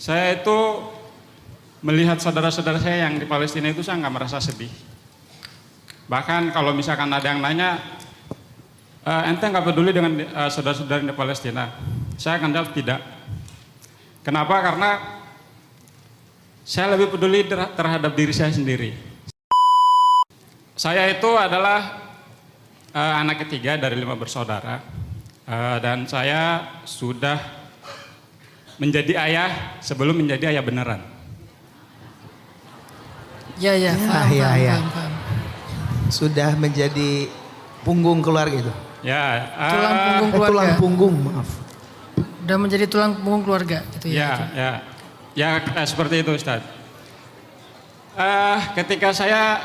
Saya itu melihat saudara-saudara saya yang di Palestina itu saya nggak merasa sedih. Bahkan kalau misalkan ada yang nanya, ente nggak peduli dengan saudara-saudara di Palestina? Saya akan jawab tidak. Kenapa? Karena saya lebih peduli terhadap diri saya sendiri. Saya itu adalah anak ketiga dari 5 bersaudara, dan saya sudah menjadi ayah sebelum menjadi ayah beneran. Ya, paham. Sudah menjadi punggung keluarga itu. Ya, Tulang punggung keluarga. Tulang punggung, maaf. Udah menjadi tulang punggung keluarga gitu ya, ya. ya, seperti itu, Ustadz. Ketika saya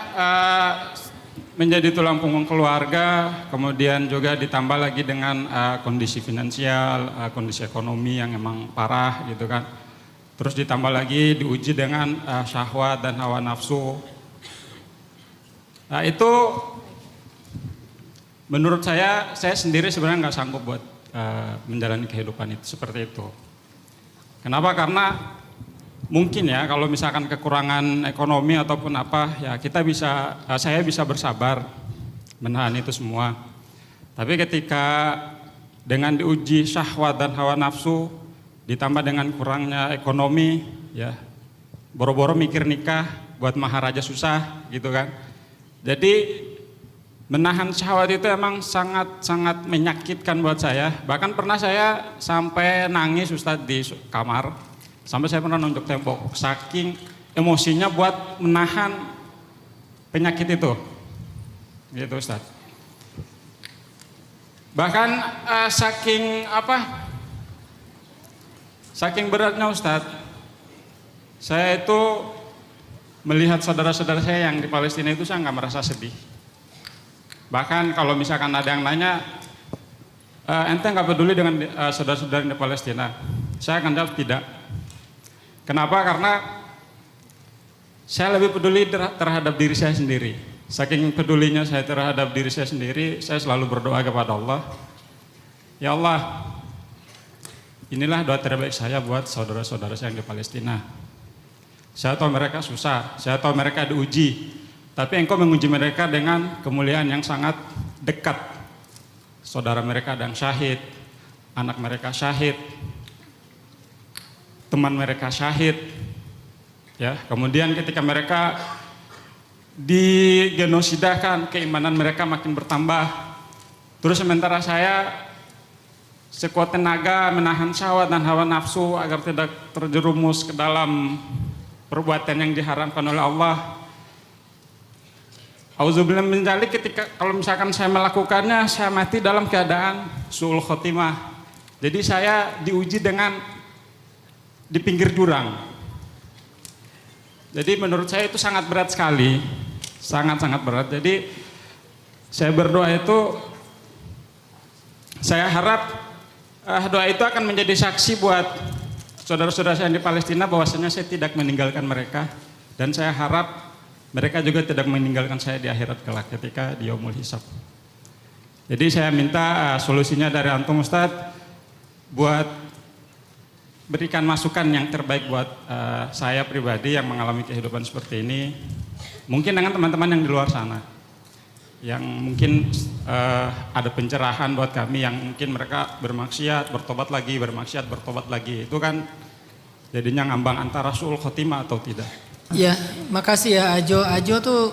menjadi tulang punggung keluarga, kemudian juga ditambah lagi dengan kondisi finansial, kondisi ekonomi yang emang parah gitu kan. Terus ditambah lagi diuji dengan syahwat dan hawa nafsu. Nah itu menurut saya sendiri sebenarnya nggak sanggup buat menjalani kehidupan itu seperti itu. Kenapa? Karena mungkin ya kalau misalkan kekurangan ekonomi ataupun apa ya saya bisa bersabar menahan itu semua. Tapi ketika dengan diuji syahwat dan hawa nafsu ditambah dengan kurangnya ekonomi ya boro-boro mikir nikah buat maharaja susah gitu kan. Jadi menahan syahwat itu emang sangat menyakitkan buat saya. Bahkan pernah saya sampai nangis Ustadz di kamar. Sampai saya pernah nunjuk tembok, saking emosinya buat menahan penyakit itu. Gitu Ustaz. Bahkan saking beratnya Ustaz, saya itu melihat saudara-saudara saya yang di Palestina itu saya nggak merasa sedih. Bahkan kalau misalkan ada yang nanya, ente nggak peduli dengan saudara-saudara di Palestina? Saya akan jawab tidak. Kenapa? Karena saya lebih peduli terhadap diri saya sendiri. Saking pedulinya saya terhadap diri saya sendiri, saya selalu berdoa kepada Allah. Ya Allah, inilah doa terbaik saya buat saudara-saudara saya yang di Palestina. Saya tahu mereka susah, saya tahu mereka diuji. Tapi Engkau menguji mereka dengan kemuliaan yang sangat dekat. Saudara mereka ada yang syahid, anak mereka syahid, teman mereka syahid, ya. Kemudian ketika mereka digenosidakan, keimanan mereka makin bertambah. Terus sementara saya sekuat tenaga menahan syahwat dan hawa nafsu agar tidak terjerumus ke dalam perbuatan yang diharamkan oleh Allah. Auzubillah min dzalik, ketika kalau misalkan saya melakukannya, saya mati dalam keadaan su'ul khotimah. Jadi saya diuji dengan di pinggir jurang. Jadi menurut saya itu sangat berat sekali, sangat berat. Jadi saya berdoa itu, saya harap doa itu akan menjadi saksi buat saudara-saudara saya di Palestina bahwasanya saya tidak meninggalkan mereka, dan saya harap mereka juga tidak meninggalkan saya di akhirat kelak ketika di yaumul hisab. Jadi saya minta solusinya dari antum Ustadz buat berikan masukan yang terbaik buat saya pribadi yang mengalami kehidupan seperti ini. Mungkin dengan teman-teman yang di luar sana, yang mungkin ada pencerahan buat kami yang mungkin mereka bermaksiat, bertobat lagi, bermaksiat, bertobat lagi. Itu kan jadinya ngambang antara su'ul khotimah atau tidak. Ya, makasih ya Ajo. Ajo tuh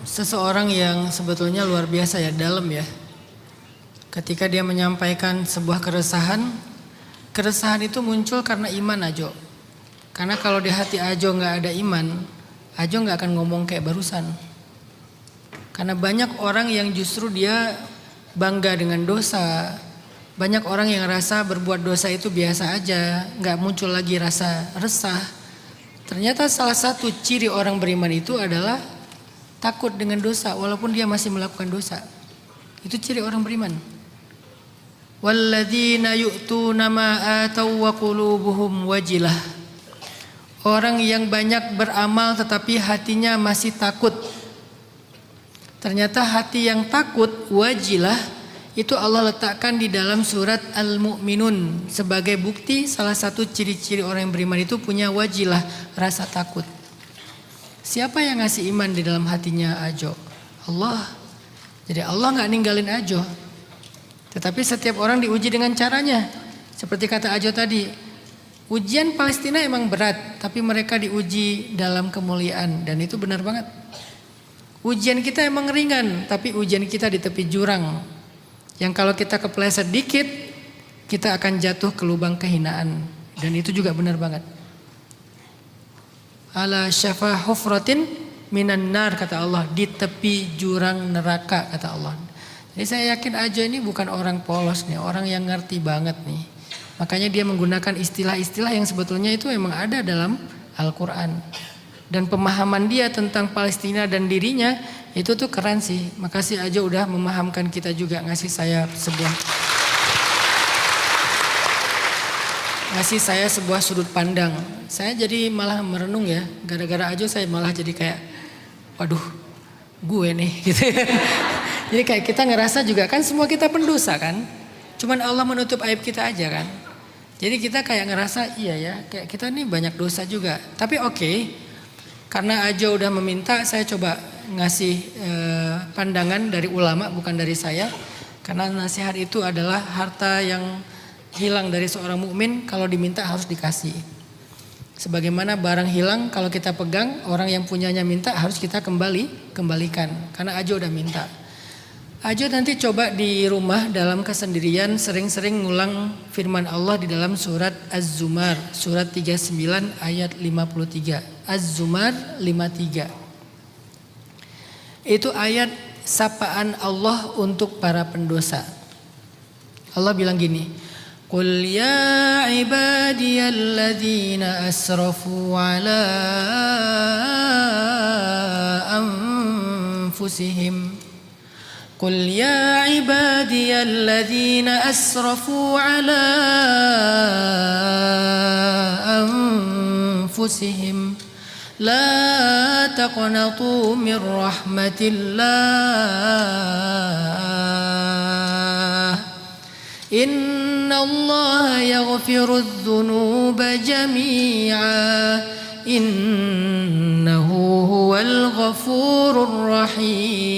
seseorang yang sebetulnya luar biasa ya, dalam ya. Ketika dia menyampaikan sebuah keresahan itu muncul karena iman Ajo. Karena kalau di hati Ajo nggak ada iman, Ajo nggak akan ngomong kayak barusan. Karena banyak orang yang justru dia bangga dengan dosa. Banyak orang yang rasa berbuat dosa itu biasa aja, nggak muncul lagi rasa resah. Ternyata salah satu ciri orang beriman itu adalah takut dengan dosa walaupun dia masih melakukan dosa. Itu ciri orang beriman. Walladzina yu'tuna ma ataw wa qulubuhum wajilah. Orang yang banyak beramal tetapi hatinya masih takut. Ternyata hati yang takut, wajilah, itu Allah letakkan di dalam surat Al-Mu'minun sebagai bukti salah satu ciri-ciri orang yang beriman itu punya wajilah, rasa takut. Siapa yang ngasih iman di dalam hatinya Ajo? Allah. Jadi Allah nggak ninggalin Ajo. Tetapi setiap orang diuji dengan caranya. Seperti kata Ajo tadi, ujian Palestina emang berat, tapi mereka diuji dalam kemuliaan, dan itu benar banget. Ujian kita emang ringan, tapi ujian kita di tepi jurang. Yang kalau kita kepleset dikit, kita akan jatuh ke lubang kehinaan. Dan itu juga benar banget. Ala syafa hufratin minan nar, kata Allah, di tepi jurang neraka, kata Allah. Jadi saya yakin Ajo ini bukan orang polos nih, orang yang ngerti banget nih. Makanya dia menggunakan istilah-istilah yang sebetulnya itu memang ada dalam Al-Quran. Dan pemahaman dia tentang Palestina dan dirinya itu tuh keren sih. Makasih Ajo udah memahamkan kita juga, ngasih saya sebuah sudut pandang. Saya jadi malah merenung ya. Gara-gara Ajo saya malah jadi kayak, waduh, gue nih gitu. Jadi kayak kita ngerasa juga kan semua kita pendosa kan. Cuman Allah menutup aib kita aja kan. Jadi kita kayak ngerasa iya ya, kayak kita nih banyak dosa juga. Tapi oke, karena Ajo udah meminta, saya coba ngasih pandangan dari ulama, bukan dari saya. Karena nasihat itu adalah harta yang hilang dari seorang mukmin, kalau diminta harus dikasih. Sebagaimana barang hilang kalau kita pegang, orang yang punyanya minta harus kita kembalikan. Karena Ajo udah minta. Ajo nanti coba di rumah dalam kesendirian sering-sering ngulang firman Allah di dalam surat Az-Zumar, surat 39 ayat 53. Az-Zumar 53. Itu ayat sapaan Allah untuk para pendosa. Allah bilang gini, Qul ya ibadiyalladzina asrafu ala anfusihim. Qul ya ibadiyalladzina asrafu ala anfusihim la taqnatu min rahmatillah. Innallaha yaghfirudz dzunuba jami'a innahu huwal ghafurur rahim.